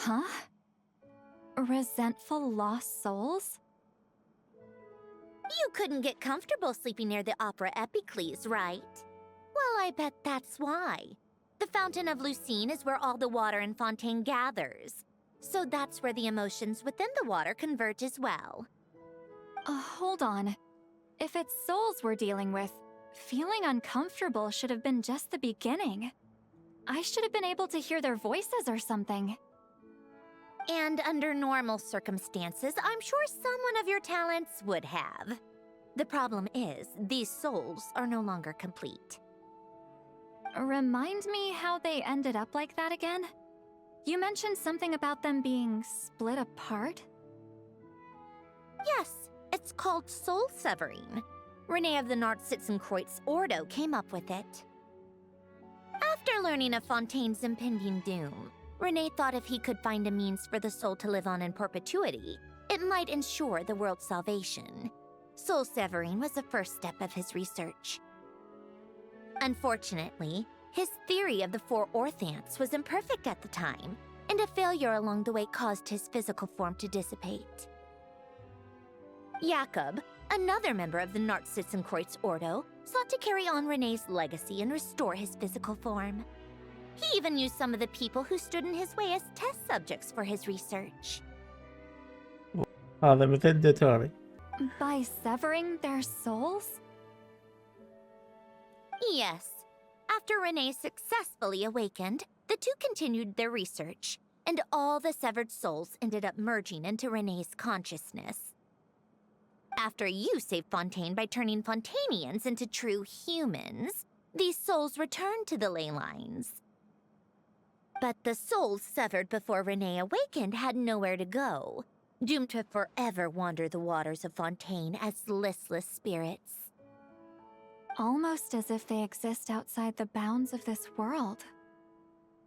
Huh? Resentful lost souls? You couldn't get comfortable sleeping near the Opera Epicles, right? Well, I bet that's why. The Fountain of Lucine is where all the water in Fontaine gathers. So that's where the emotions within the water converge as well. Hold on. If it's souls we're dealing with, feeling uncomfortable should have been just the beginning. I should have been able to hear their voices or something. And under normal circumstances, I'm sure someone of your talents would have. The problem is, these souls are no longer complete. Remind me how they ended up like that again? You mentioned something about them being split apart? Yes, it's called soul severing. Renee of the Nartsitzenkreuz Ordo came up with it. After learning of Fontaine's impending doom, Renee thought if he could find a means for the soul to live on in perpetuity, it might ensure the world's salvation. Soul severing was the first step of his research. Unfortunately, his theory of the four orthants was imperfect at the time, and a failure along the way caused his physical form to dissipate. Jakob, another member of the Nartsitzenkreuz Ordo, sought to carry on Renee's legacy and restore his physical form. He even used some of the people who stood in his way as test subjects for his research. هذا مثل ديتوري. By severing their souls? Yes. After Renee successfully awakened, the two continued their research, and all the severed souls ended up merging into Renee's consciousness. After you saved Fontaine by turning Fontainians into true humans, these souls returned to the ley lines. But the souls severed before Renee awakened had nowhere to go, doomed to forever wander the waters of Fontaine as listless spirits. Almost as if they exist outside the bounds of this world.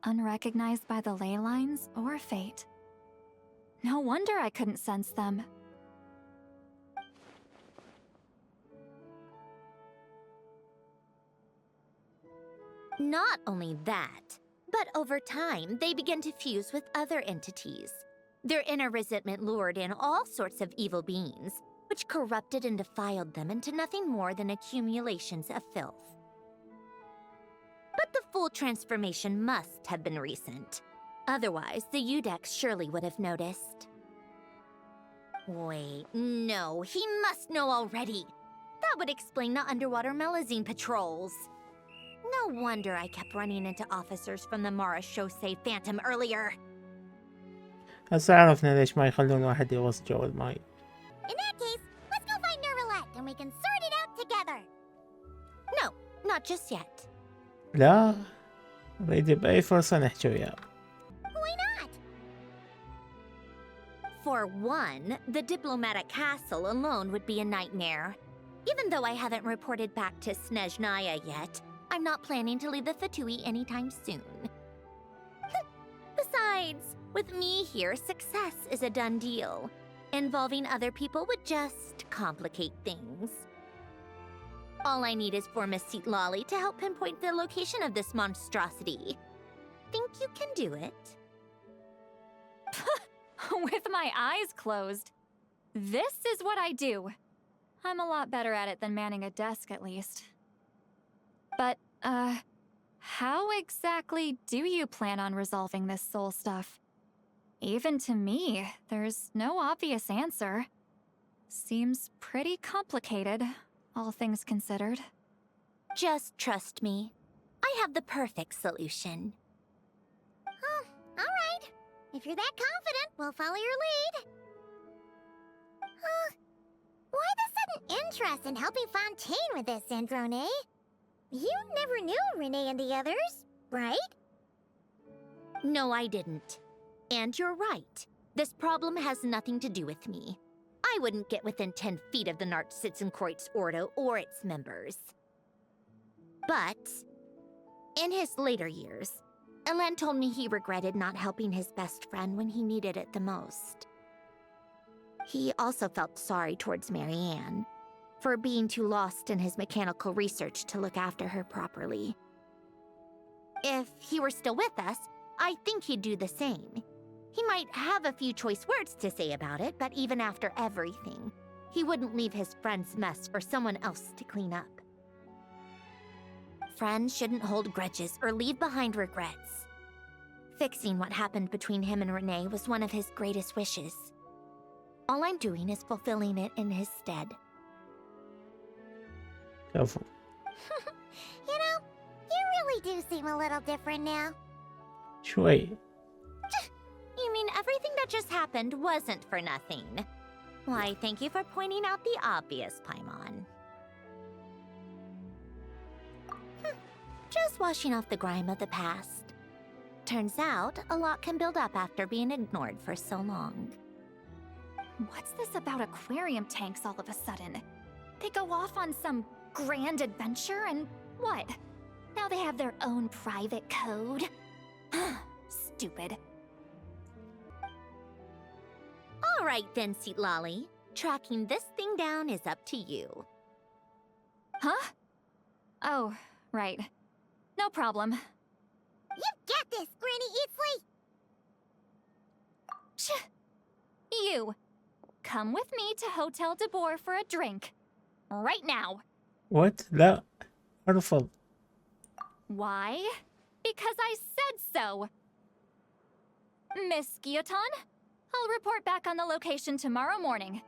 Unrecognized by the ley lines or fate. No wonder I couldn't sense them. Not only that, but over time, they began to fuse with other entities. Their inner resentment lured in all sorts of evil beings, which corrupted and defiled them into nothing more than accumulations of filth. But the full transformation must have been recent. Otherwise, the Udex surely would have noticed. Wait, no, he must know already. That would explain the underwater Melazine patrols. No wonder I kept running into officers from the Mara Chaussee Phantom earlier. هسه عرفنا ليش ما يخلون واحد يغوص جوا الماي. In that case, let's go find Nervalette and we can sort it out together. No, not just yet. لا نريد بأي فرصة نحكي وياه. Why not? For one, the diplomatic castle alone would be a nightmare. Even though I haven't reported back to Snezhnaya yet, I'm not planning to leave the Fatui anytime soon. Besides, with me here, success is a done deal. Involving other people would just complicate things. All I need is for Miss Lolly to help pinpoint the location of this monstrosity. Think you can do it? With my eyes closed. This is what I do. I'm a lot better at it than manning a desk, at least. But, how exactly do you plan on resolving this soul stuff? Even to me, there's no obvious answer. Seems pretty complicated, all things considered. Just trust me. I have the perfect solution. Oh, all right. If you're that confident, we'll follow your lead. Why the sudden interest in helping Fontaine with this, Androne? You never knew Renee and the others, right? No, I didn't. And you're right. This problem has nothing to do with me. I wouldn't get within 10 feet of the Nartsitzenkreuz Ordo or its members. But, in his later years, Elen told me he regretted not helping his best friend when he needed it the most. He also felt sorry towards Marianne for being too lost in his mechanical research to look after her properly. If he were still with us, I think he'd do the same. He might have a few choice words to say about it, but even after everything, he wouldn't leave his friend's mess for someone else to clean up. Friends shouldn't hold grudges or leave behind regrets. Fixing what happened between him and Renee was one of his greatest wishes. All I'm doing is fulfilling it in his stead. كفو. You know, you really do seem a little different now. شوي. You mean everything that just happened wasn't for nothing? Why, thank you for pointing out the obvious, Paimon. Just washing off the grime of the past. Turns out, a lot can build up after being ignored for so long. What's this about aquarium tanks all of a sudden? They go off on some grand adventure and what? Now they have their own private code? Stupid. All right then, Seat Lolly. Tracking this thing down is up to you. Huh? Oh, right. No problem. You get this, Granny Eatsley! You, come with me to Hotel de Boer for a drink. Right now. What؟ لا. أرفض. Why? Because I said so. Miss Guillotin, I'll report back on the location tomorrow morning.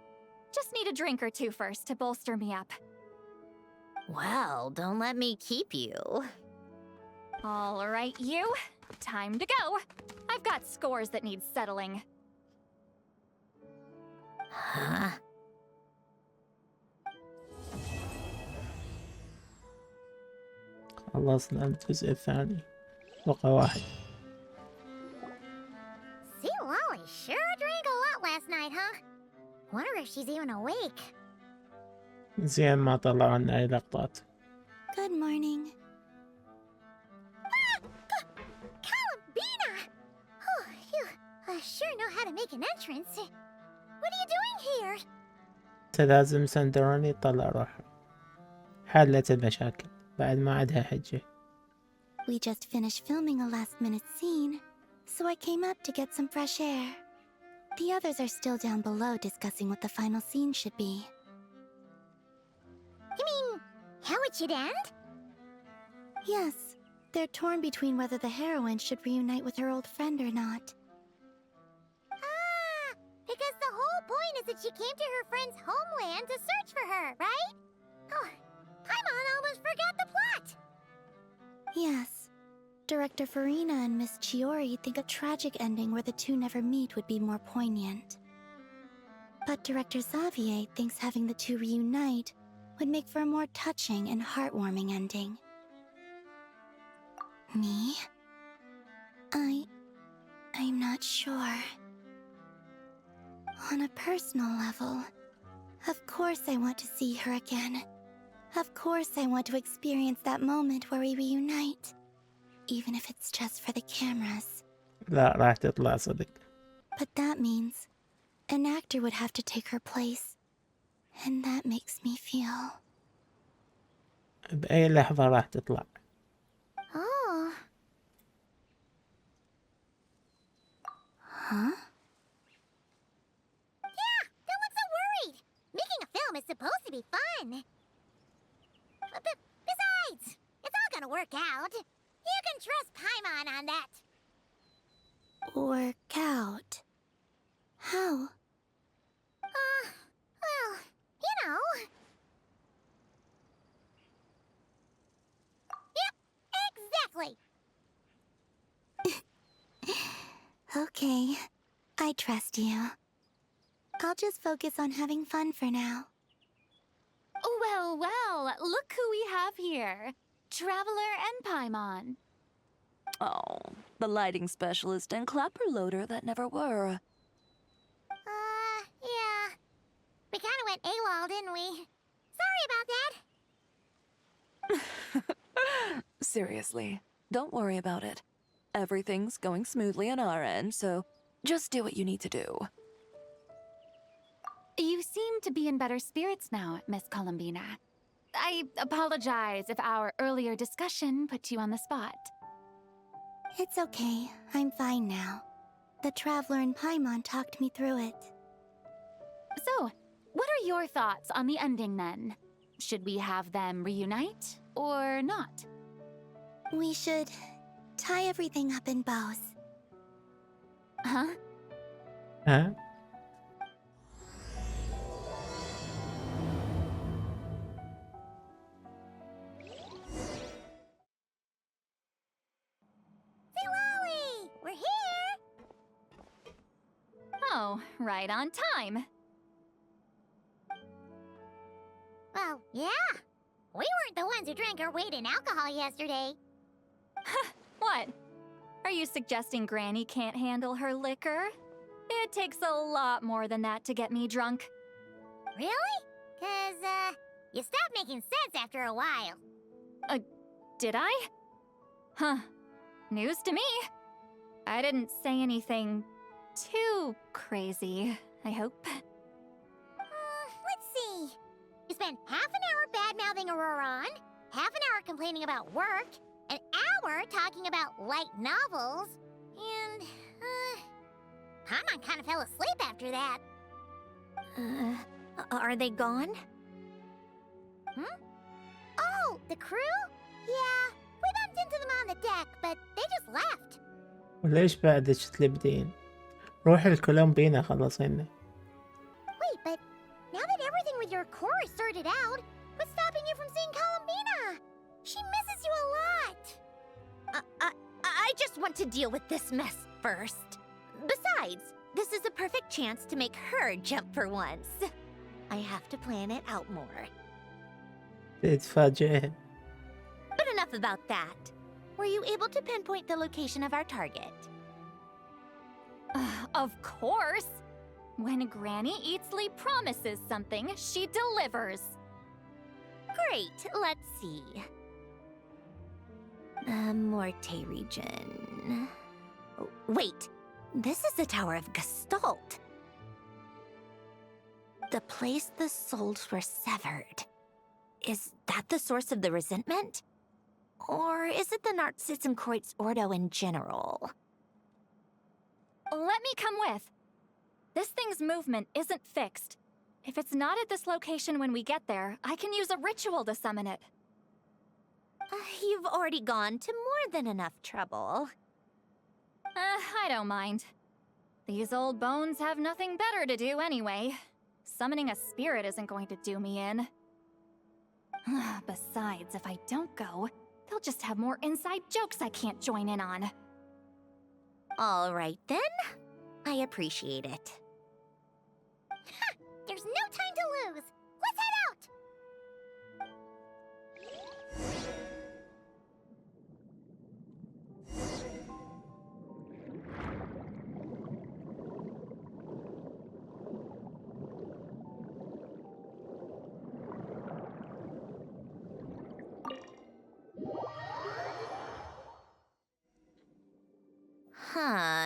Just need a drink or two first to bolster me up. Well, don't let me keep you. All right, you. Time to go. I've got scores that need settling. Huh? خلصنا الجزء الثاني. بقى واحد. See, Lolly sure drank a lot last night, huh? Wonder if she's even awake. زين ما طلع لنا أي لقطات. Good morning. Calabina! Oh, you sure know how to make an entrance. What are you doing here? لازم سندروني تطلع روحها. حلت المشاكل بعد ما عندها حجة. We just finished filming a last-minute scene, so I came up to get some fresh air. The others are still down below discussing what the final scene should be. You mean, how it should end? Yes, they're torn between whether the heroine should reunite with her old friend or not. Ah, because the whole point is that she came to her friend's homeland to search for her, right? Oh, Paimon almost forgot the plot! Yes. Director Farina and Miss Chiori think a tragic ending where the two never meet would be more poignant. But Director Xavier thinks having the two reunite would make for a more touching and heartwarming ending. Me? I'm not sure. On a personal level, of course I want to see her again. Of course I want to experience that moment where we reunite. Even if it's just for the cameras. لا راح تطلع صدق. But that means an actor would have to take her place. And that makes me feel... بأي لحظة راح تطلع. Oh. Huh? Yeah, don't look so worried. Making a film is supposed to be fun. But besides, it's all gonna work out. You can trust Paimon on that. Work out? How? Well, you know. Yep, exactly. Okay, I trust you. I'll just focus on having fun for now. Well, look who we have here. Traveler and Paimon. Oh, the lighting specialist and clapper loader that never were. Yeah. We kinda went AWOL, didn't we? Sorry about that. Seriously, don't worry about it. Everything's going smoothly on our end, so just do what you need to do. You seem to be in better spirits now, Miss Columbina. I apologize if our earlier discussion put you on the spot. It's okay, I'm fine now. The traveler in Paimon talked me through it. So, what are your thoughts on the ending then? Should we have them reunite or not? We should tie everything up in bows. Huh? ها؟ Lolly, we're here! Oh, right on time. Well, yeah. We weren't the ones who drank our weight in alcohol yesterday. What? Are you suggesting Granny can't handle her liquor? It takes a lot more than that to get me drunk. Really? 'Cause, you stopped making sense after a while. Did I? Huh. News to me. I didn't say anything too crazy, I hope. Let's see. You spent half an hour bad-mouthing Auroron, half an hour complaining about work, an hour talking about light novels, and, Paimon kind of fell asleep after that. Are they gone? Oh, the crew? Yeah, we bumped into them on the deck, but they just left. وليش بعدك تلبدين؟ روحي الكولومبينا خلصينا. Wait, but now that everything with your core is sorted out, what's stopping you from seeing Columbina? She misses you a lot. I just want to deal with this mess first. Besides, this is a perfect chance to make her jump for once. I have to plan it out more. تتفاجئين. But enough about that. Were you able to pinpoint the location of our target? Of course! When Granny Eatsley promises something, she delivers. Great, let's see. Morte region. Oh, wait, this is the Tower of Gestalt. The place the souls were severed. Is that the source of the resentment? Or is it the Nartsitzenkreuz Ordo in general? Let me come with. This thing's movement isn't fixed. If it's not at this location when we get there, I can use a ritual to summon it. You've already gone to more than enough trouble. I don't mind. These old bones have nothing better to do anyway. Summoning a spirit isn't going to do me in. Besides, if I don't go, they'll just have more inside jokes I can't join in on. All right then. I appreciate it. There's no time to lose. Let's head out.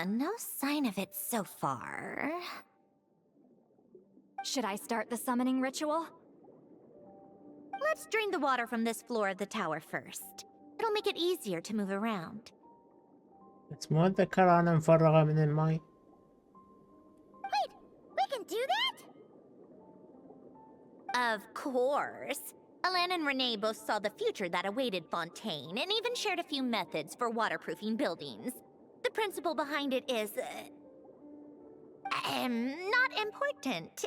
No sign of it so far. Should I start the summoning ritual? Let's drain the water from this floor of the tower first. It'll make it easier to move around. بس مو أتذكر أنا مفرغة من الماي. Wait, we can do that? Of course. Alan and Renee both saw the future that awaited Fontaine and even shared a few methods for waterproofing buildings. The principle behind it is... not important.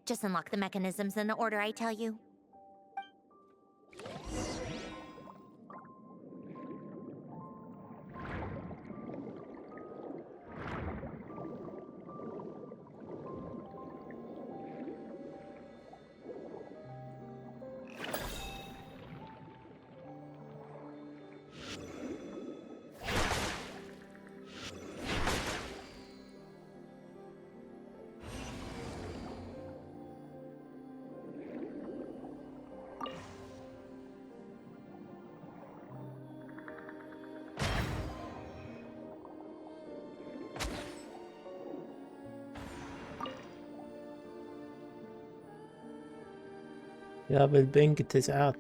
Just unlock the mechanisms in the order I tell you. يا بالبنك 9.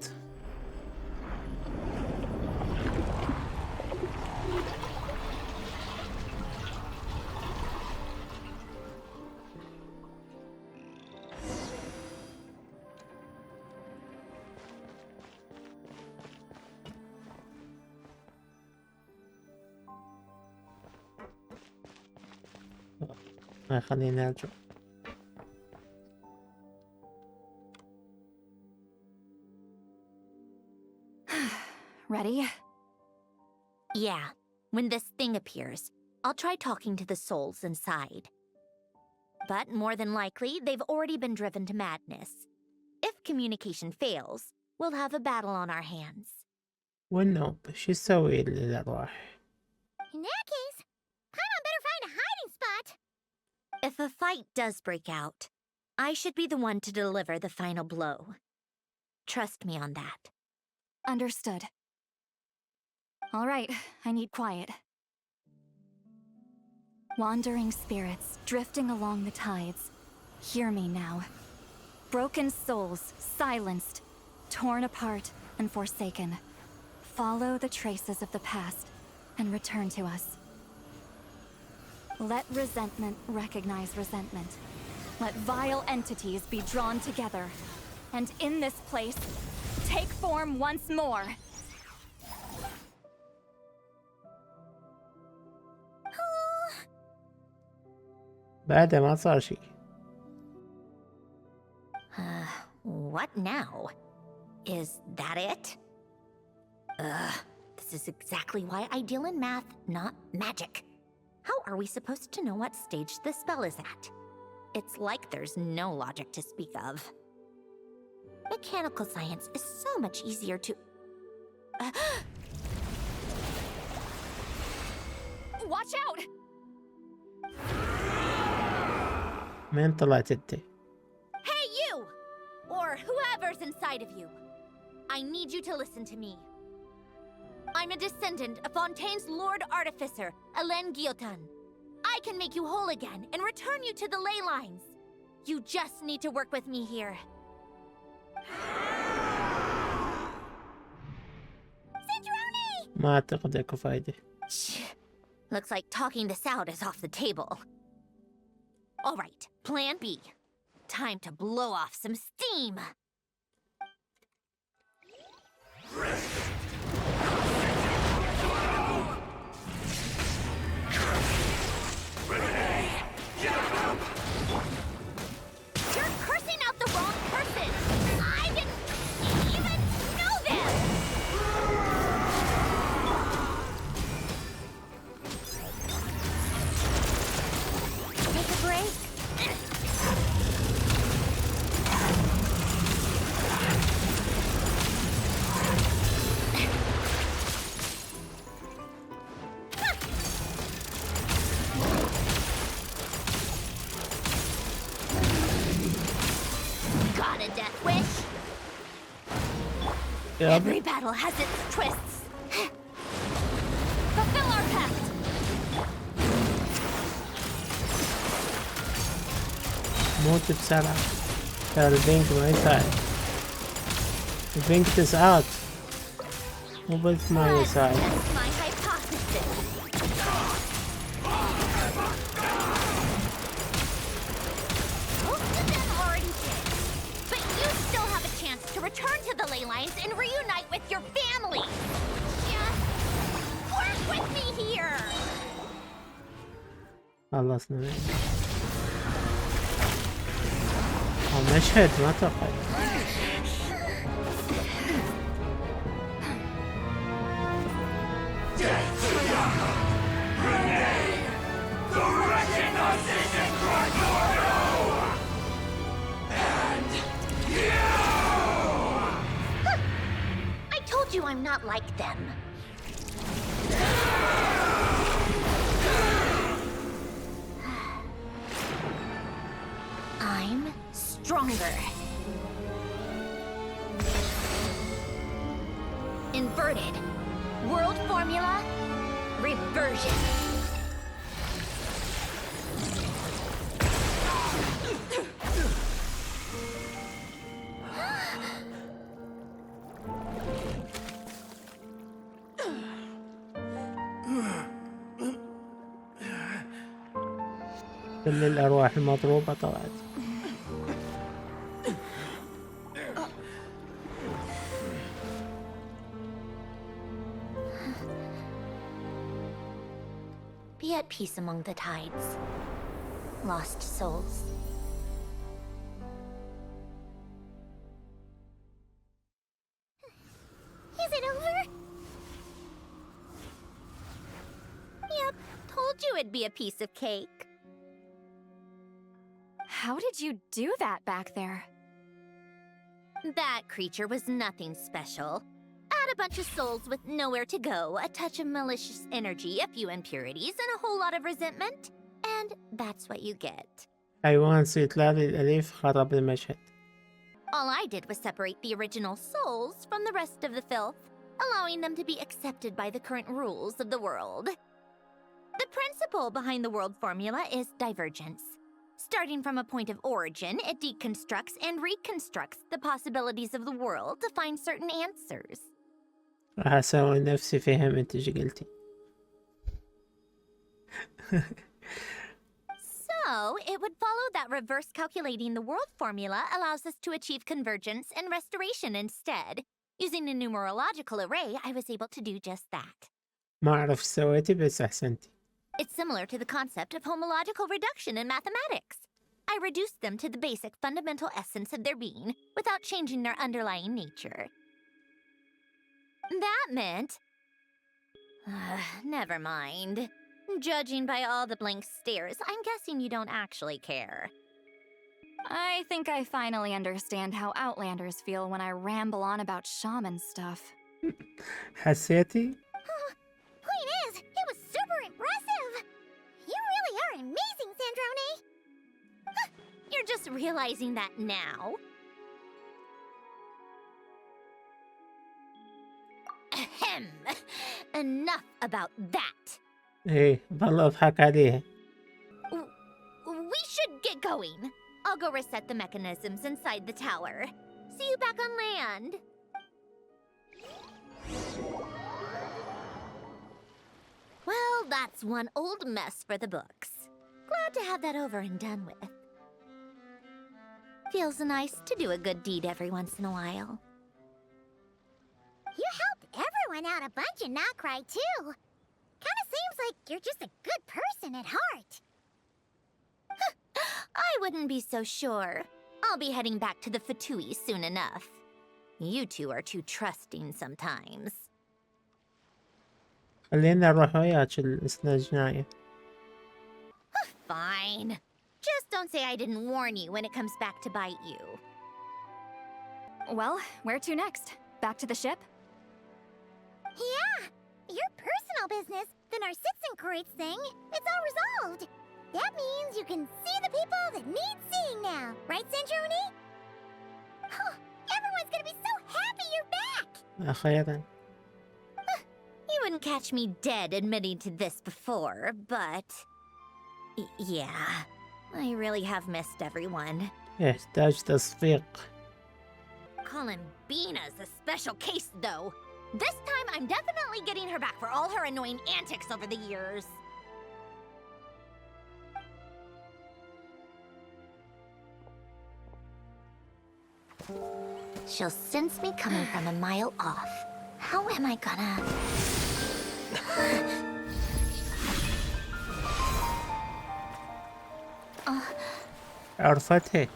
خلينا نرجع. Ready? Yeah, when this thing appears, I'll try talking to the souls inside. But more than likely, they've already been driven to madness. If communication fails, we'll have a battle on our hands. والنوب شو يسوي للأرواح؟ In that case, Paimon better find a hiding spot. If a fight does break out, I should be the one to deliver the final blow. Trust me on that. Understood. All right, I need quiet. Wandering spirits drifting along the tides. Hear me now. Broken souls, silenced, torn apart, and forsaken. Follow the traces of the past and return to us. Let resentment recognize resentment. Let vile entities be drawn together. And in this place, take form once more. بعدها ما صار شي. What now? Is that it? This is exactly why I deal in math, not magic. How are we supposed to know what stage the spell is at? It's like there's no logic to speak of. Mechanical science is so much easier to... Watch out! من طلعت انت؟ Hey, you! Or whoever's inside of you. I need you to listen to me. I'm a descendant of Fontaine's Lord Artificer, Hélène Guillotin. I can make you whole again and return you to the ley lines. You just need to work with me here. Centrone! ما أعتقد أكو فايدة. Looks like talking this out is off the table. All right, plan B. Time to blow off some steam. You're cursing out the wrong person! I didn't even know them! Take a break. Got a death wish? يا Every battle has its twists. Fulfill our pact! موت بسرعة. ترى البنك ما يساعد. البنك تسعات. مو بس ما يساعد. That's my hypothesis. Most of them already did. But you still have a chance to return to the ley lines and reunite with your family. Just work with me here. خلصنا منه. مشهد ما توقعت. I told you I'm not like them. I'm stronger. Inverted. World formula. Reversion. كل الأرواح المضروبة طلعت. Be at peace among the tides. lost souls. Is it over? Yep, told you it'd be a piece of cake. How did you do that back there? That creature was nothing special. Add a bunch of souls with nowhere to go, a touch of malicious energy, a few impurities, and a whole lot of resentment. And that's what you get. حيوان سيطلع لي الأليف خرب المشهد. All I did was separate the original souls from the rest of the filth, allowing them to be accepted by the current rules of the world. The principle behind the world formula is divergence. Starting from a point of origin, it deconstructs and reconstructs the possibilities of the world to find certain answers. راح أسوي نفسي فهمت إيش قلتي. So, it would follow that reverse calculating the world formula allows us to achieve convergence and restoration instead. Using a numerological array, I was able to do just that. ما أعرف إيش سويتي بس أحسنتي. It's similar to the concept of homological reduction in mathematics. I reduced them to the basic fundamental essence of their being without changing their underlying nature. That meant... never mind. Judging by all the blank stares, I'm guessing you don't actually care. I think I finally understand how Outlanders feel when I ramble on about shaman stuff. حسيتي؟ Point is, it was super impressive. You really are amazing, Sandrone. You're just realizing that now? Ahem. Enough about that. إيه والله أضحك عليها. We should get going. I'll go reset the mechanisms inside the tower. See you back on land. Well, that's one old mess for the books. Glad to have that over and done with. Feels nice to do a good deed every once in a while. You helped everyone out a bunch and not cry too. Kinda seems like you're just a good person at heart. I wouldn't be so sure. I'll be heading back to the Fatui soon enough. You two are too trusting sometimes. خلينا نروح وياك السنة الجاية. Fine. Just don't say I didn't warn you when it comes back to bite you. Well, where to next? Back to the ship? Yeah, your personal business, the Narcitsan-Kreutz thing, it's all resolved. That means you can see the people that need seeing now, right, Sandrone? Oh, everyone's gonna be so happy you're back! أخيرا. You wouldn't catch me dead admitting to this before, but... yeah, I really have missed everyone. يحتاج تصفيق. Columbina's a special case, though. This time, I'm definitely getting her back for all her annoying antics over the years. She'll sense me coming from a mile off. How am I gonna... عرفتها.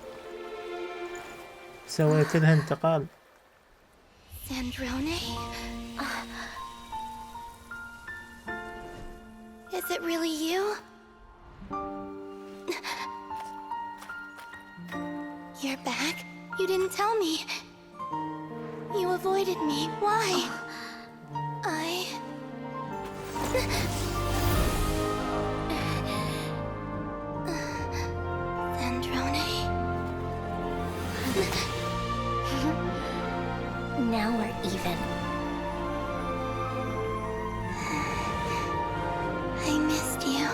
سويت لها انتقال. Sandrone? Is it really you? You're back? You didn't tell me. You avoided me. Why? Sandrone? Now we're even. I missed you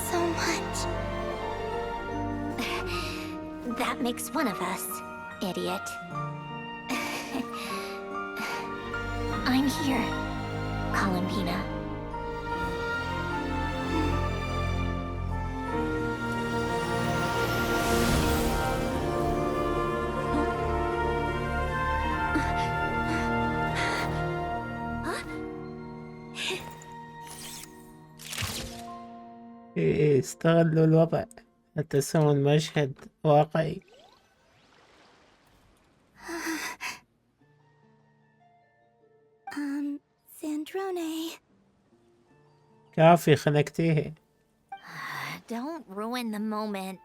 so much. That makes one of us, idiot. I'm here, Columbina. استغلوا الوضع تسوون مشهد واقعي. Sandrone. كافي خنقتيه. Don't ruin the moment.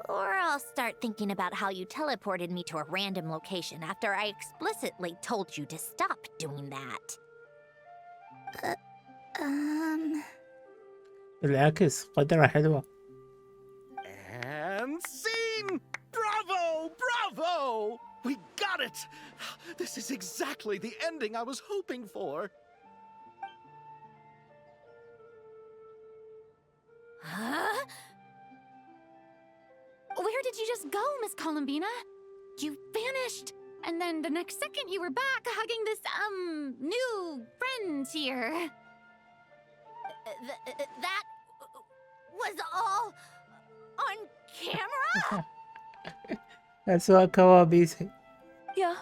Or I'll start thinking about how you teleported me to a random location after I explicitly told you to stop doing that. بالعكس قدرة حلوة. And scene! Bravo! Bravo! We got it! This is exactly the ending I was hoping for. Huh? Where did you just go, Miss Columbina? You vanished, and then the next second you were back hugging this, new friend here. That was all on camera? أسوأ كوابيسي. Yeah.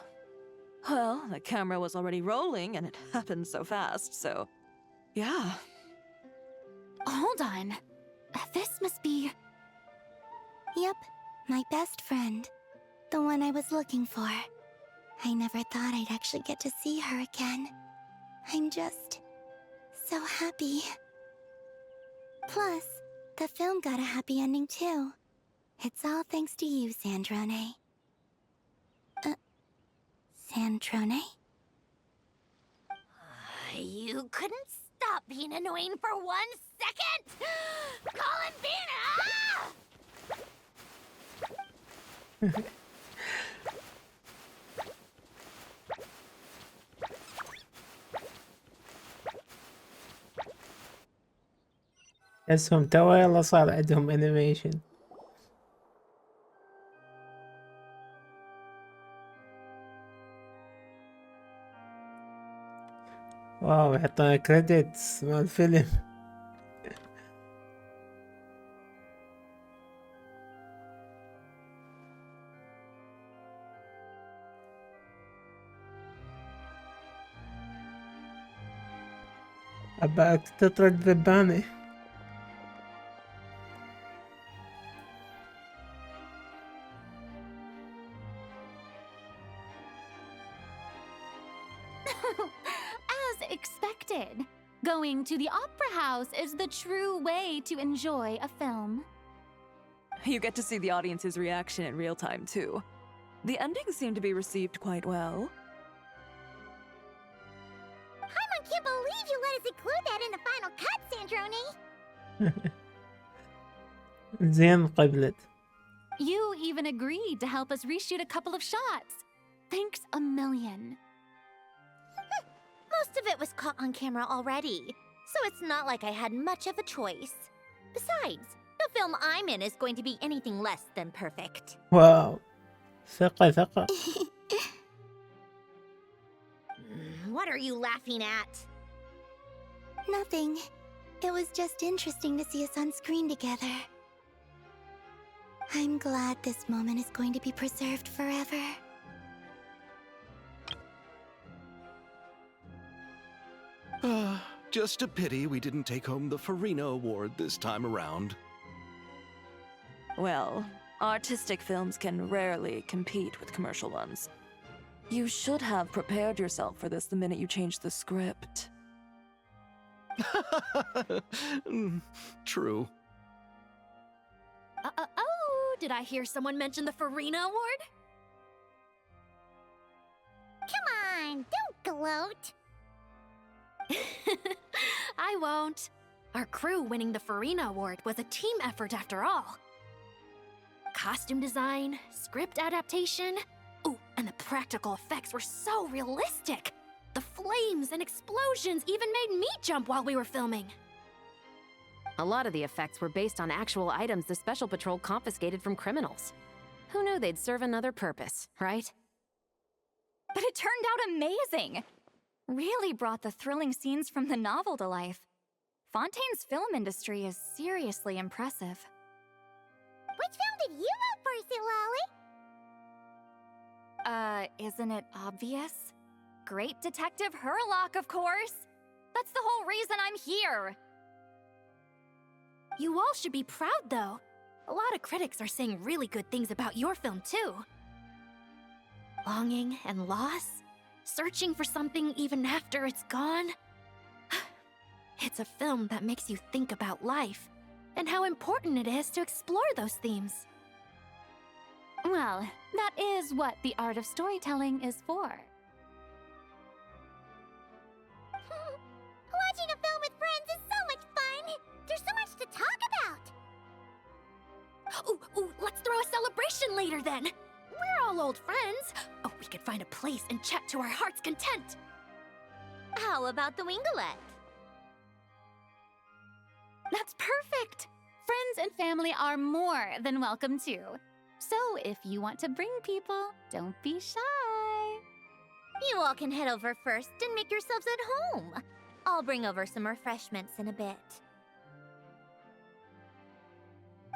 Well, the camera was already rolling and it happened so fast, so yeah. Hold on. This must be... Yep, my best friend. The one I was looking for. I never thought I'd actually get to see her again. I'm just so happy. Plus, the film got a happy ending too. It's all thanks to you, Sandrone. Sandrone? You couldn't stop being annoying for 1 second? Columbina! اسهم توا يلا صار عندهم انيميشن. واو يحطون كريديتس مال الفيلم. أباك تطرد ذبانة. As expected, going to the opera house is the true way to enjoy a film. You get to see the audience's reaction in real time, too. The ending seemed to be received quite well. I can't believe you let us include that in the final cut, Sandrone! زين قبلت. You even agreed to help us reshoot a couple of shots. Thanks a million. Most of it was caught on camera already, so it's not like I had much of a choice. Besides, the film I'm in is going to be anything less than perfect. واو ثقة ثقة. What are you laughing at? Nothing. It was just interesting to see us on screen together. I'm glad this moment is going to be preserved forever. Just a pity we didn't take home the Farina Award this time around. Well, artistic films can rarely compete with commercial ones. You should have prepared yourself for this the minute you changed the script. True. Oh, did I hear someone mention the Farina Award? Come on, don't gloat! I won't. Our crew winning the Farina Award was a team effort after all. Costume design, script adaptation. Oh, and the practical effects were so realistic. The flames and explosions even made me jump while we were filming. A lot of the effects were based on actual items the Special Patrol confiscated from criminals. Who knew they'd serve another purpose, right? But it turned out amazing! Really brought the thrilling scenes from the novel to life. Fontaine's film industry is seriously impressive. Which film did you vote for, Silali? Isn't it obvious? Great Detective Herlock, of course! That's the whole reason I'm here! You all should be proud, though. A lot of critics are saying really good things about your film, too. Longing and loss, searching for something even after it's gone. It's a film that makes you think about life and how important it is to explore those themes. Well, that is what the art of storytelling is for. Watching a film with friends is so much fun! There's so much to talk about! Ooh, let's throw a celebration later then! We're all old friends! Oh, we could find a place and chat to our heart's content! How about the winglet? That's perfect! Friends and family are more than welcome too. So if you want to bring people, don't be shy. You all can head over first and make yourselves at home. I'll bring over some refreshments in a bit.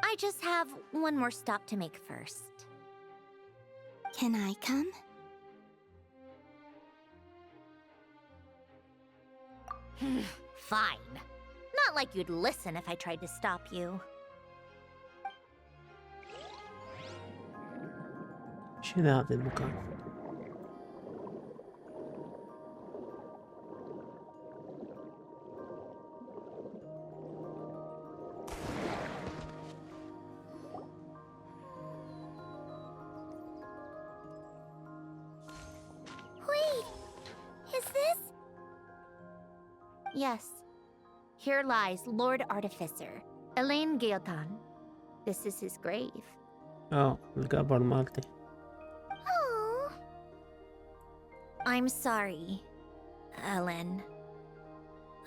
I just have one more stop to make first. Can I come? Fine. Not like you'd listen if I tried to stop you. شنو هذا المكان؟ Wait, is this? Yes. Here lies Lord Artificer, Elaine Gaeltan. This is his grave. القبر مالتي. Oh. I'm sorry, Ellen.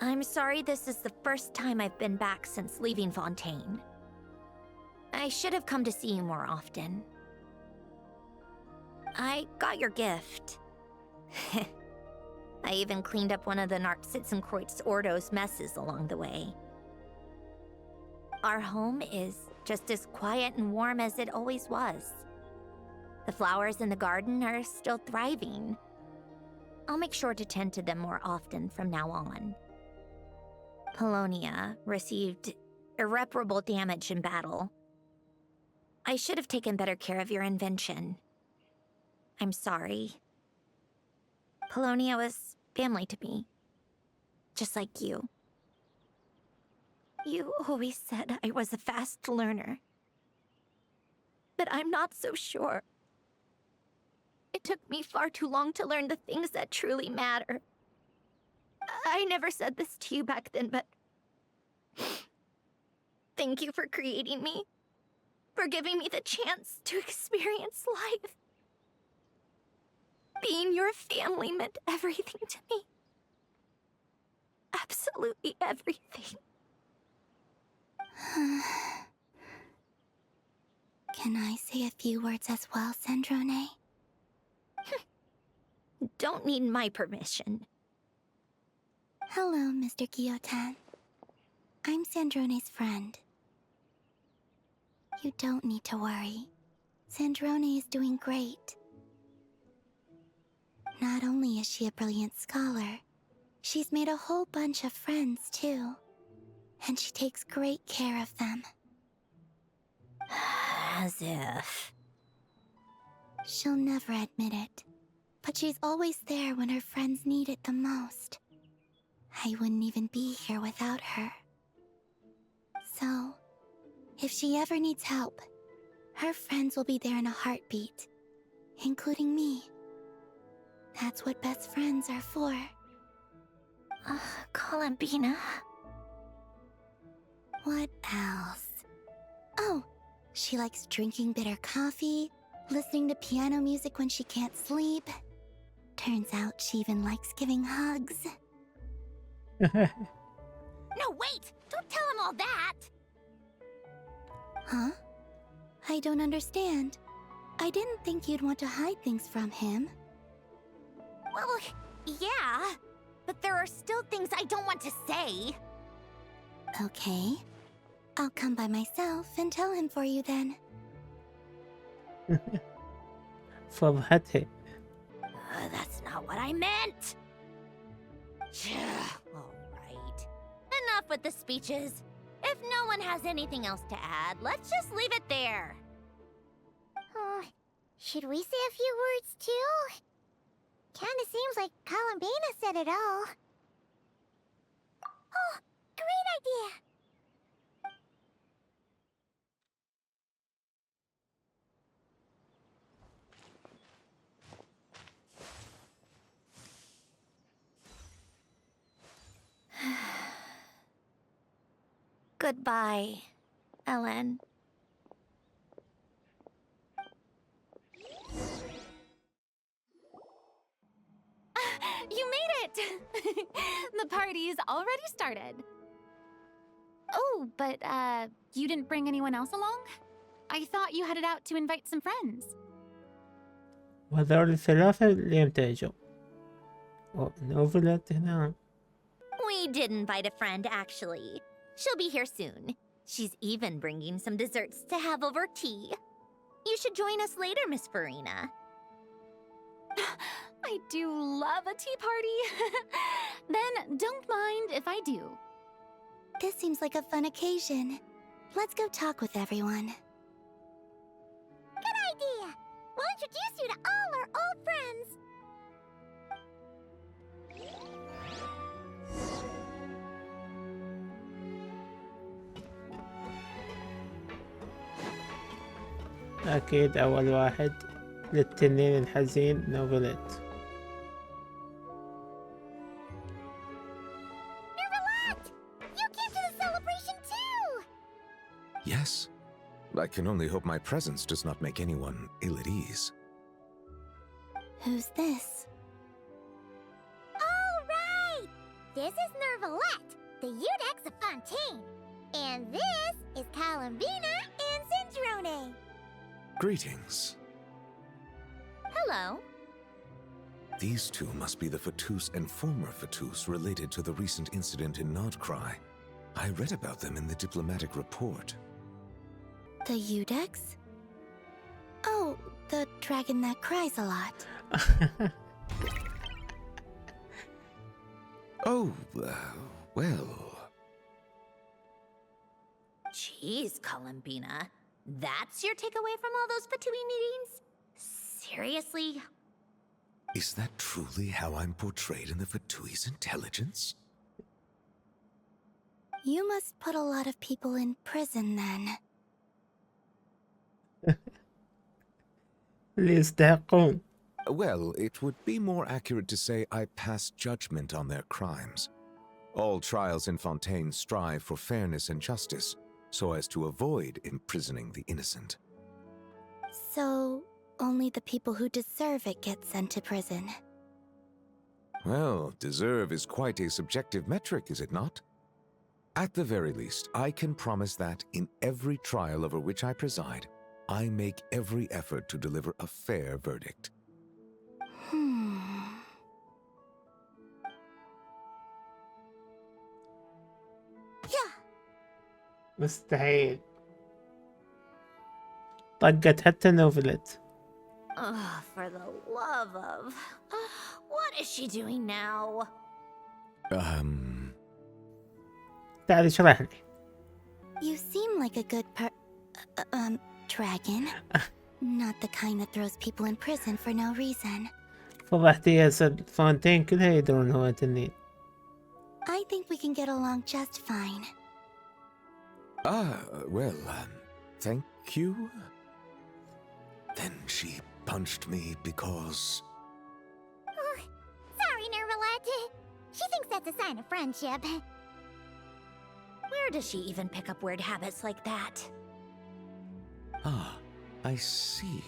I'm sorry this is the first time I've been back since leaving Fontaine. I should have come to see you more often. I got your gift. I even cleaned up one of the Narcitzenkreuz Ordo's messes along the way. Our home is just as quiet and warm as it always was. The flowers in the garden are still thriving. I'll make sure to tend to them more often from now on. Polonia received irreparable damage in battle. I should have taken better care of your invention. I'm sorry. Polonia was family to me, just like you. You always said I was a fast learner, but I'm not so sure. It took me far too long to learn the things that truly matter. I never said this to you back then, but thank you for creating me, for giving me the chance to experience life. Being your family meant everything to me. Absolutely everything. Can I say a few words as well, Sandrone? Don't need my permission. Hello, Mr. Guillotin. I'm Sandrone's friend. You don't need to worry. Sandrone is doing great. Not only is she a brilliant scholar, she's made a whole bunch of friends, too. And she takes great care of them. As if. She'll never admit it, but she's always there when her friends need it the most. I wouldn't even be here without her. So, if she ever needs help, her friends will be there in a heartbeat, including me. That's what best friends are for. Columbina. What else? Oh, she likes drinking bitter coffee, listening to piano music when she can't sleep. Turns out she even likes giving hugs. No, wait! Don't tell him all that! Huh? I don't understand. I didn't think you'd want to hide things from him. Well, yeah, but there are still things I don't want to say. Okay. I'll come by myself and tell him for you then. فضحته. That's not what I meant. All right. Enough with the speeches. If no one has anything else to add, let's just leave it there. Should we say a few words too? Kinda seems like Columbina said it all. Oh, great idea! Goodbye, Ellen. You made it! The party's already started. Oh, but, you didn't bring anyone else along? I thought you headed out to invite some friends. وهذول الثلاثة اللي يمتاجوا نوفلت هنا. We did invite a friend, actually. She'll be here soon. She's even bringing some desserts to have over tea. You should join us later, Miss Farina. I do love a tea party. Then don't mind if I do. This seems like a fun occasion. Let's go talk with everyone. Good idea! We'll introduce you to all our old friends. أكيد أول واحد للتنين الحزين نوفلت. You came to the celebration too! Yes. I can only hope my presence does not make anyone ill at ease. Who's this? All right! This is Nervalette, the Udex of Fontaine. And this is Columbina and Zindrone. Greetings. Hello. These two must be the Fatus and former Fatus related to the recent incident in Nodcry. I read about them in the diplomatic report. The Udex? Oh, the dragon that cries a lot. Oh, well... Jeez, Columbina. That's your takeaway from all those Fatui meetings? Seriously? Is that truly how I'm portrayed in the Fatui's intelligence? You must put a lot of people in prison then. اللي يستحقون. Well, it would be more accurate to say I pass judgment on their crimes. All trials in Fontaine strive for fairness and justice, so as to avoid imprisoning the innocent. So, only the people who deserve it get sent to prison. Well, deserve is quite a subjective metric, is it not? At the very least, I can promise that in every trial over which I preside, I make every effort to deliver a fair verdict. Yeah. مستحيل. طقت حتى نوفلت. Oh, for the love of... what is she doing now? تعال اشرح لي. You seem like a good dragon. Not the kind that throws people in prison for no reason. فضحتي يا سد فونتين كلها يدرون هو تنين. I think we can get along just fine. Well, thank you? Then she punched me because... Sorry, Nervalette. She thinks that's a sign of friendship. Where does she even pick up weird habits like that? Ah, I see.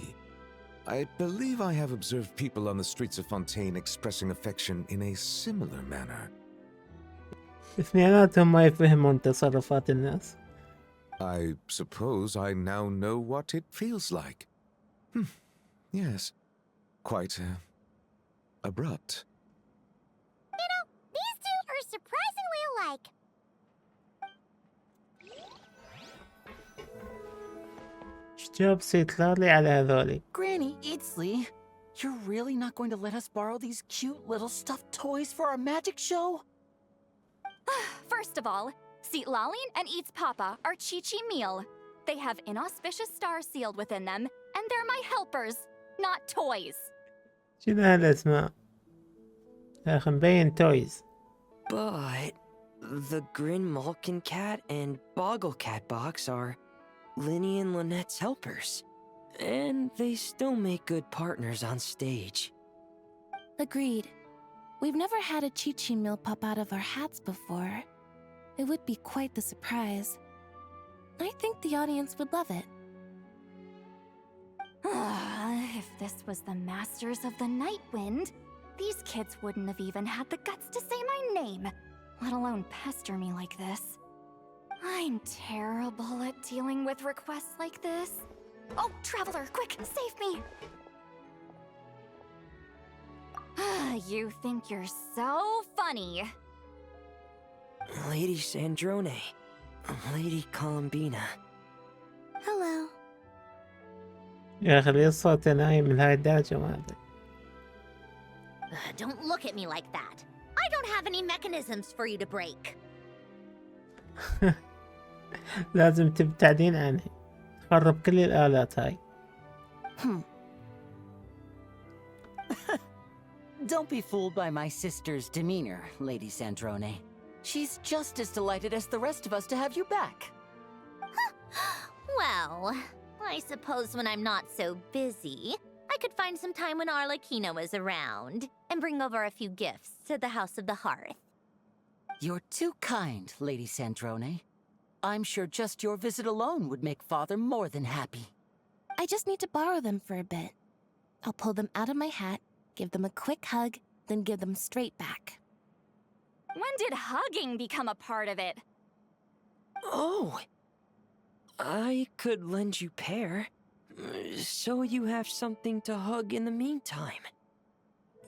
I believe I have observed people on the streets of Fontaine expressing affection in a similar manner. اثنيناتهم ما يفهمون تصرفات الناس. I suppose I now know what it feels like. Yes. Quite, abrupt. You know, these two are surprisingly alike. شجاب سيطلالي على هذولي. Granny Eatsley, you're really not going to let us borrow these cute little stuffed toys for our magic show? First of all, See, Lalene and Eats Papa are Chi-Chi meal. They have inauspicious stars sealed within them, and they're my helpers, not toys. شنو هالاسماء؟ يا اخي مبين تويز. But the Grin Malkin Cat and Boggle Cat box are Linny and Lynette's helpers. And they still make good partners on stage. Agreed. We've never had a Chi-Chi meal pop out of our hats before. It would be quite the surprise. I think the audience would love it. If this was the Masters of the Night Wind, these kids wouldn't have even had the guts to say my name, let alone pester me like this. I'm terrible at dealing with requests like this. Oh, Traveler, quick, save me! You think you're so funny. Lady Sandrone, Lady Columbina. Hello. يا اخي ليه الصوت نايم لهاي الدرجة ما ادري. Don't look at me like that. I don't have any mechanisms for you to break. لازم تبتعدين عنه. تخرب كل الآلات هاي. Don't be fooled by my sister's demeanor, Lady Sandrone. She's just as delighted as the rest of us to have you back. Well, I suppose when I'm not so busy, I could find some time when Arlecchino is around and bring over a few gifts to the House of the Hearth. You're too kind, Lady Sandrone. I'm sure just your visit alone would make Father more than happy. I just need to borrow them for a bit. I'll pull them out of my hat, give them a quick hug, then give them straight back. When did hugging become a part of it? Oh, I could lend you pair, so you have something to hug in the meantime.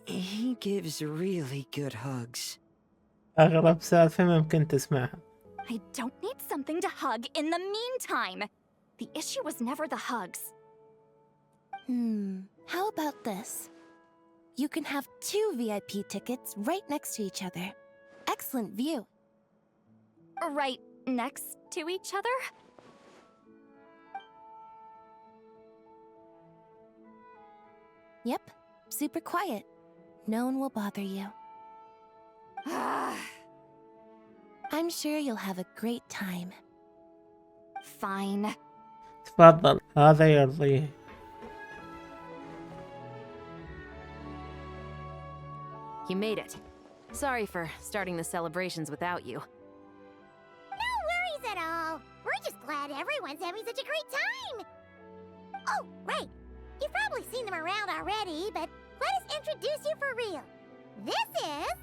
He gives really good hugs. أغرب سالفة ممكن تسمعها. I don't need something to hug in the meantime. The issue was never the hugs. How about this? You can have 2 VIP tickets right next to each other. Excellent view. Right next to each other? Yep, super quiet. No one will bother you. I'm sure you'll have a great time. Fine. تفضل هذا يرضيه. You made it. Sorry for starting the celebrations without you. No worries at all. We're just glad everyone's having such a great time. Oh, right. You've probably seen them around already, but let us introduce you for real. This is...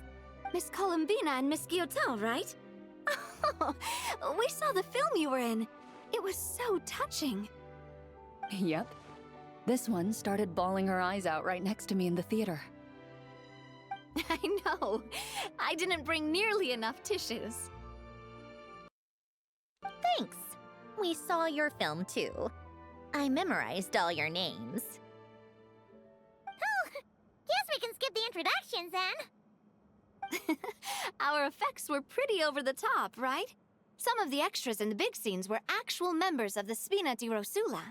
Miss Columbina and Miss Guillotin, right? We saw the film you were in. It was so touching. Yep. This one started bawling her eyes out right next to me in the theater. I know. I didn't bring nearly enough tissues. Thanks. We saw your film too. I memorized all your names. Oh, guess we can skip the introductions then. Our effects were pretty over the top, right? Some of the extras in the big scenes were actual members of the Spina di Rosula.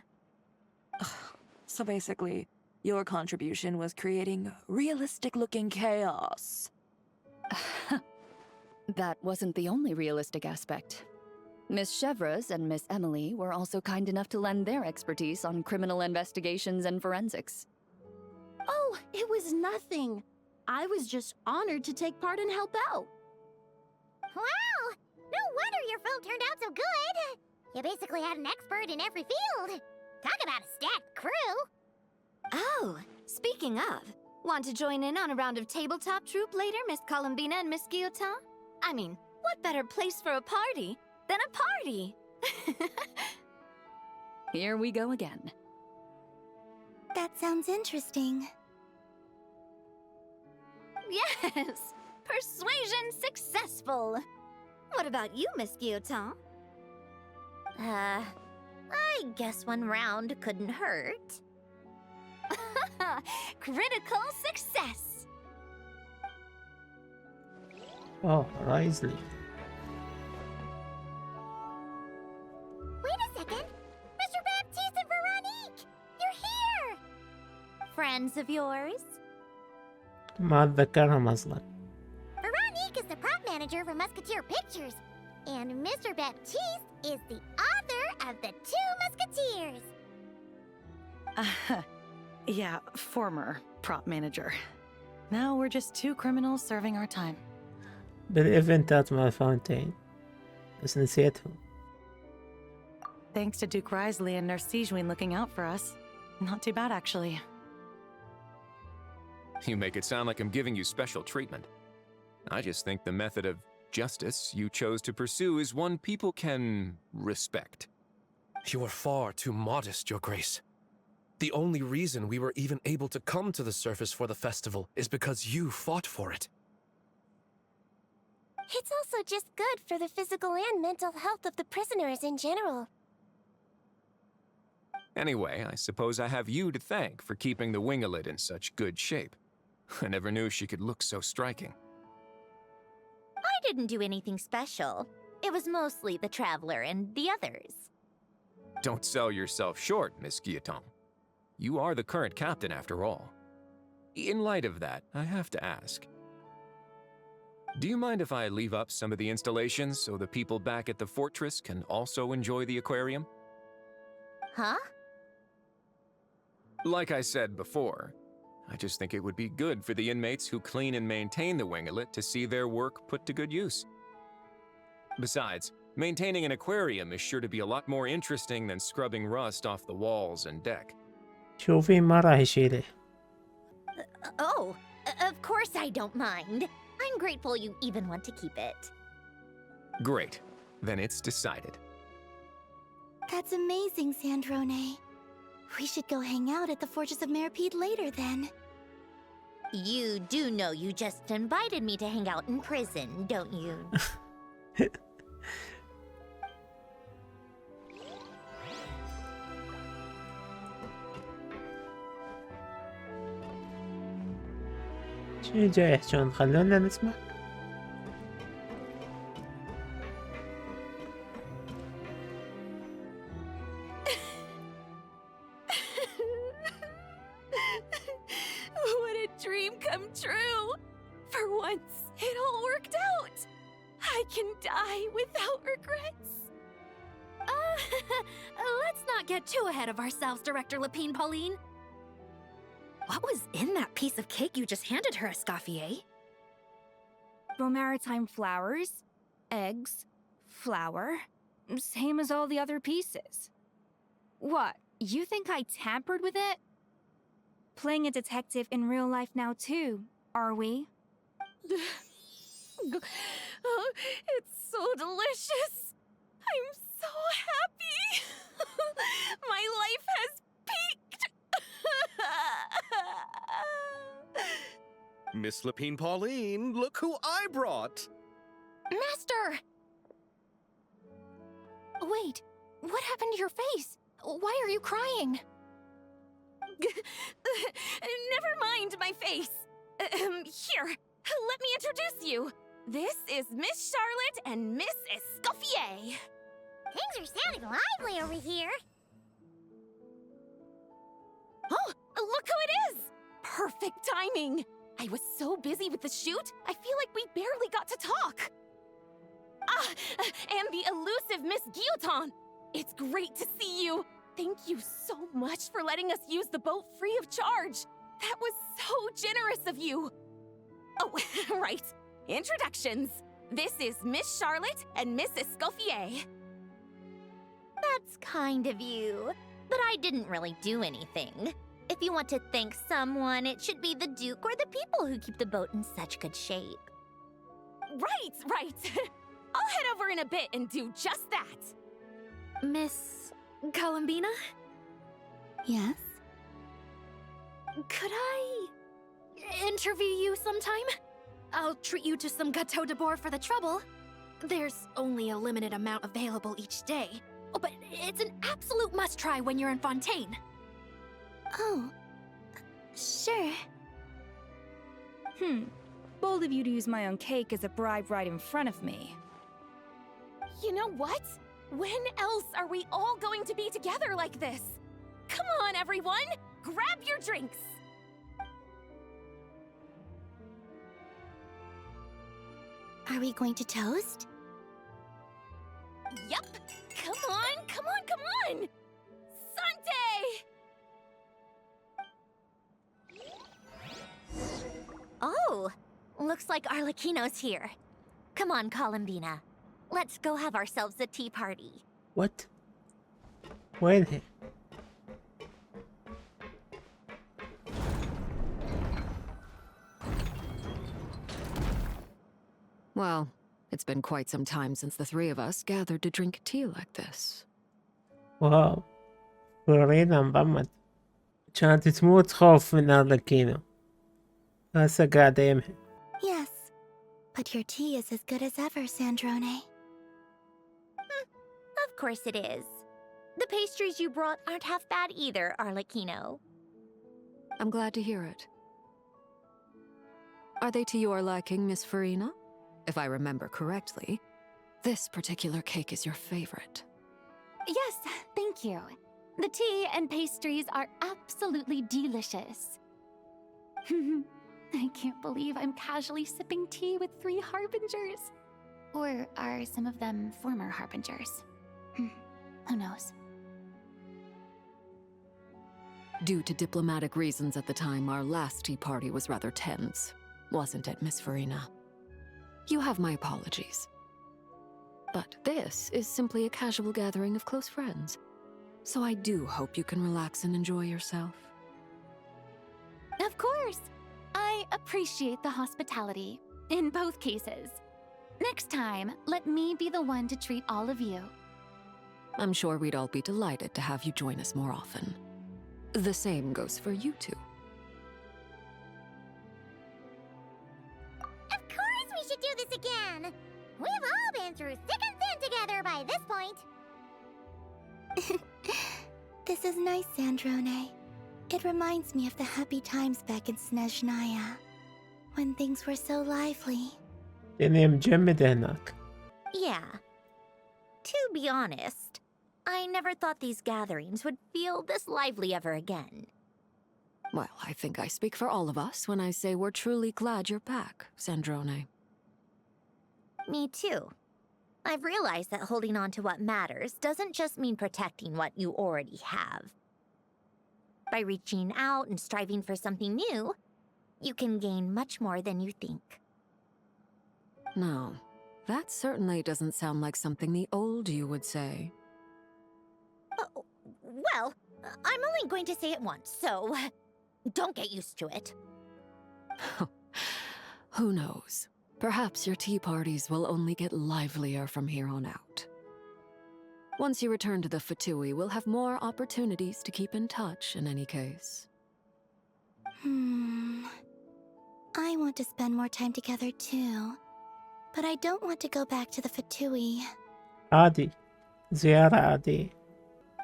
So basically, your contribution was creating realistic-looking chaos. That wasn't the only realistic aspect. Miss Chevres and Miss Emily were also kind enough to lend their expertise on criminal investigations and forensics. Oh, it was nothing. I was just honored to take part and help out. Wow! No wonder your film turned out so good. You basically had an expert in every field. Talk about a stacked crew. Oh, speaking of, want to join in on a round of tabletop troupe later, Miss Columbina and Miss Guillotin? I mean, what better place for a party than a party? Here we go again. That sounds interesting. Yes! Persuasion successful! What about you, Miss Guillotin? I guess one round couldn't hurt. Critical success! Oh, Risley. friends of yours? ما أتذكرهم أصلا. Veronique is the prop manager for Musketeer Pictures, and Mr. Baptiste is the author of the Two Musketeers. Yeah, former prop manager. Now we're just two criminals serving our time. بالإيفنتات مال فاونتين بس نسيتهم. Thanks to Duke Risley and Nurse Sejuin looking out for us. Not too bad, actually. You make it sound like I'm giving you special treatment. I just think the method of justice you chose to pursue is one people can respect. You are far too modest, Your Grace. The only reason we were even able to come to the surface for the festival is because you fought for it. It's also just good for the physical and mental health of the prisoners in general. Anyway, I suppose I have you to thank for keeping the winglet in such good shape. I never knew she could look so striking. I didn't do anything special. It was mostly the Traveler and the others. Don't sell yourself short, Miss Guillotin. You are the current captain, after all. In light of that, I have to ask. Do you mind if I leave up some of the installations so the people back at the fortress can also enjoy the aquarium? Huh? Like I said before, I just think it would be good for the inmates who clean and maintain the winglet to see their work put to good use. Besides, maintaining an aquarium is sure to be a lot more interesting than scrubbing rust off the walls and deck. شوفي ما راح يشيله. Oh, of course I don't mind. I'm grateful you even want to keep it. Great. Then it's decided. That's amazing, Sandrone. We should go hang out at the Fortress of Meripede later then. You do know you just invited me to hang out in prison, don't you? شو جاي يحجون؟ خلونا نسمع. What a dream come true! For once, it all worked out! I can die without regrets. Let's not get too ahead of ourselves, Director Lapine Pauline. What was in that piece of cake you just handed her, Escoffier? Bromaritime flowers, eggs, flour, same as all the other pieces. What, you think I tampered with it? Playing a detective in real life now too, are we? Oh, it's so delicious. I'm so happy. My life has peaked. Miss Lapine Pauline, look who I brought! Master! Wait, what happened to your face? Why are you crying? Never mind my face. Here, let me introduce you. This is Miss Charlotte and Miss Escoffier. Things are sounding lively over here. Oh, look who it is! Perfect timing! I was so busy with the shoot, I feel like we barely got to talk. Ah, and the elusive Miss Guillotin. It's great to see you. Thank you so much for letting us use the boat free of charge. That was so generous of you. Oh, right. Introductions. This is Miss Charlotte and Miss Escoffier. That's kind of you, but I didn't really do anything. If you want to thank someone, it should be the Duke or the people who keep the boat in such good shape. Right. I'll head over in a bit and do just that. Miss Columbina? Yes? Could I interview you sometime? I'll treat you to some gâteau de bord for the trouble. There's only a limited amount available each day. Oh, but it's an absolute must-try when you're in Fontaine. Oh, sure. Bold of you to use my own cake as a bribe right in front of me. You know what? When else are we all going to be together like this? Come on, everyone! Grab your drinks! Are we going to toast? Yup! Come on, come on, come on! Sante! Oh, looks like Arlecchino's here. Come on, Columbina. Let's go have ourselves a tea party. What? وين هي؟ Well, it's been quite some time since the three of us gathered to drink tea like this. واو، فورينا انضمت. كانت تموت خوف من أرلكينو، هسه قاعدة يمهي. Yes, but your tea is as good as ever, Sandrone. Of course it is. The pastries you brought aren't half bad either, Arlecchino. I'm glad to hear it. Are they to your liking, Miss Farina? If I remember correctly, this particular cake is your favorite. Yes, thank you. The tea and pastries are absolutely delicious. I can't believe I'm casually sipping tea with 3 harbingers. Or are some of them former harbingers? Who knows? Due to diplomatic reasons at the time, our last tea party was rather tense, wasn't it, Miss Farina? You have my apologies. But this is simply a casual gathering of close friends, so I do hope you can relax and enjoy yourself. Of course! I appreciate the hospitality, in both cases. Next time, let me be the one to treat all of you. I'm sure we'd all be delighted to have you join us more often. The same goes for you two. Of course we should do this again! We've all been through thick and thin together by this point. This is nice, Sandrone. It reminds me of the happy times back in Snezhnaya, when things were so lively. الدنيا مجمدة هناك. Yeah. To be honest, I never thought these gatherings would feel this lively ever again. Well, I think I speak for all of us when I say we're truly glad you're back, Sandrone. Me too. I've realized that holding on to what matters doesn't just mean protecting what you already have. By reaching out and striving for something new, you can gain much more than you think. No, that certainly doesn't sound like something the old you would say. Well, I'm only going to say it once, so don't get used to it. Who knows? Perhaps your tea parties will only get livelier from here on out. Once you return to the Fatui, we'll have more opportunities to keep in touch in any case. I want to spend more time together too. But I don't want to go back to the Fatui. عادي. زيارة عادية.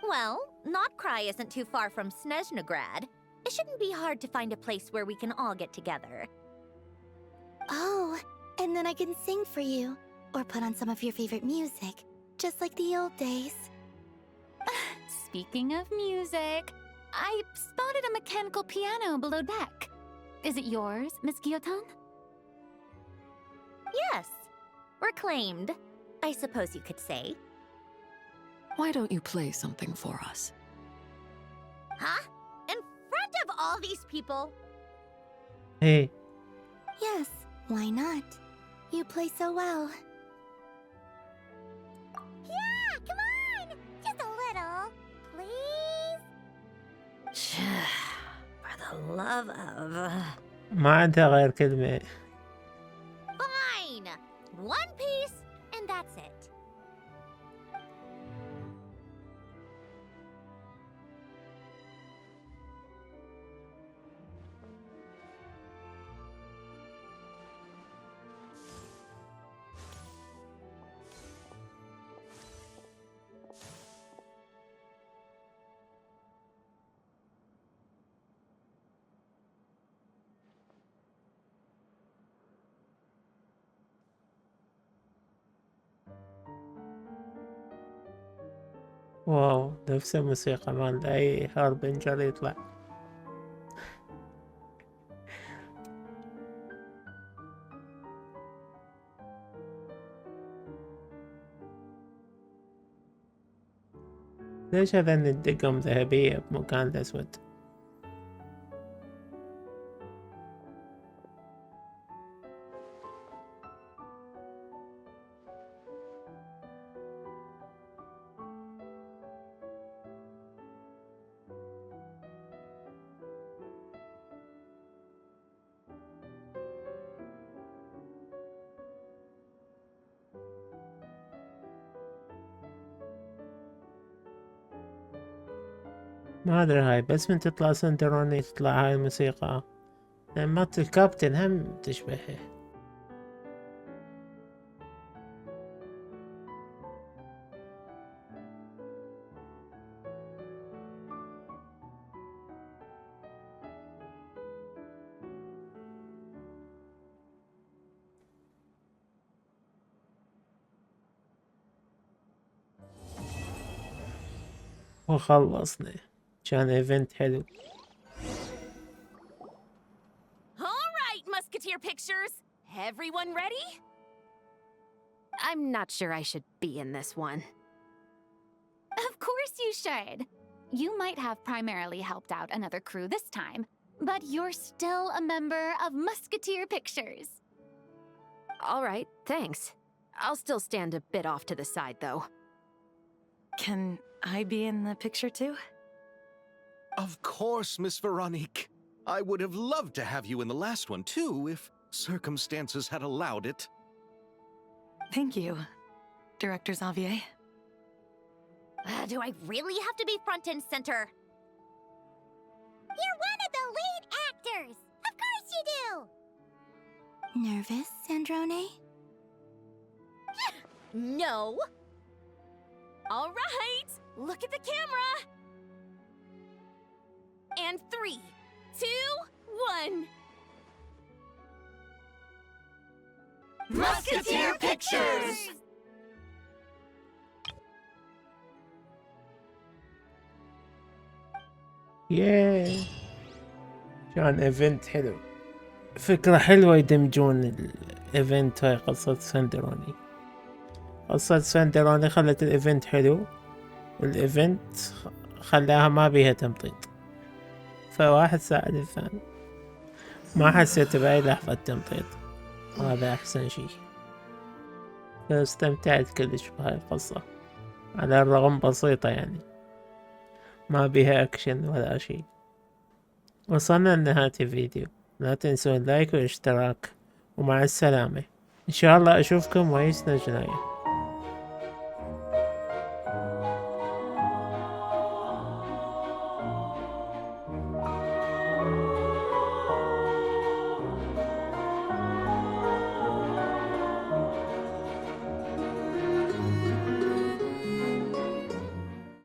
Well, Notcry isn't too far from Snezhnograd. It shouldn't be hard to find a place where we can all get together. Oh, and then I can sing for you. Or put on some of your favorite music. Just like the old days. Speaking of music, I spotted a mechanical piano below deck. Is it yours, Miss Guillotin? Yes. Reclaimed, I suppose you could say. Why don't you play something for us? Huh? In front of all these people? Hey. Yes, why not? You play so well. Yeah, come on! Just a little, please? For the love of... ما عندها غير كلمة. Fine! One piece, and that's it. واو، نفس الموسيقى مال أي هاربنجر يطلع. ليش هذا الدقم ذهبية بمكان الأسود؟ ما أدري هاي بس من تطلع سندروني تطلع هاي الموسيقى، يعني مات الكابتن هم تشبهه. وخلصنا، كان ايفنت حلو. All right, Musketeer Pictures. Everyone ready? I'm not sure I should be in this one. Of course you should. You might have primarily helped out another crew this time, but you're still a member of Musketeer Pictures. All right, thanks. I'll still stand a bit off to the side, though. Can I be in the picture too? Of course, Miss Veronique. I would have loved to have you in the last one too, if circumstances had allowed it. Thank you, Director Xavier. Do I really have to be front and center? You're one of the lead actors! Of course you do! Nervous, Sandrone? No. All right, look at the camera. And 3, 2, 1. Musketeer Pictures! ياه، كان ايفنت حلو. فكرة حلوة يدمجون الايفنت هاي قصة سندروني. قصة سندروني خلت الايفنت حلو، والايفنت خلاها ما بيها تمطيط، فواحد ساعد الثاني. ما حسيت بأي لحظة تمطيط، وهذا أحسن شي. فاستمتعت كلش بهاي القصة، على الرغم بسيطة يعني ما بيها أكشن ولا شي. وصلنا لنهاية الفيديو، لا تنسوا اللايك والاشتراك، ومع السلامة. إن شاء الله أشوفكم ويسنا جناية.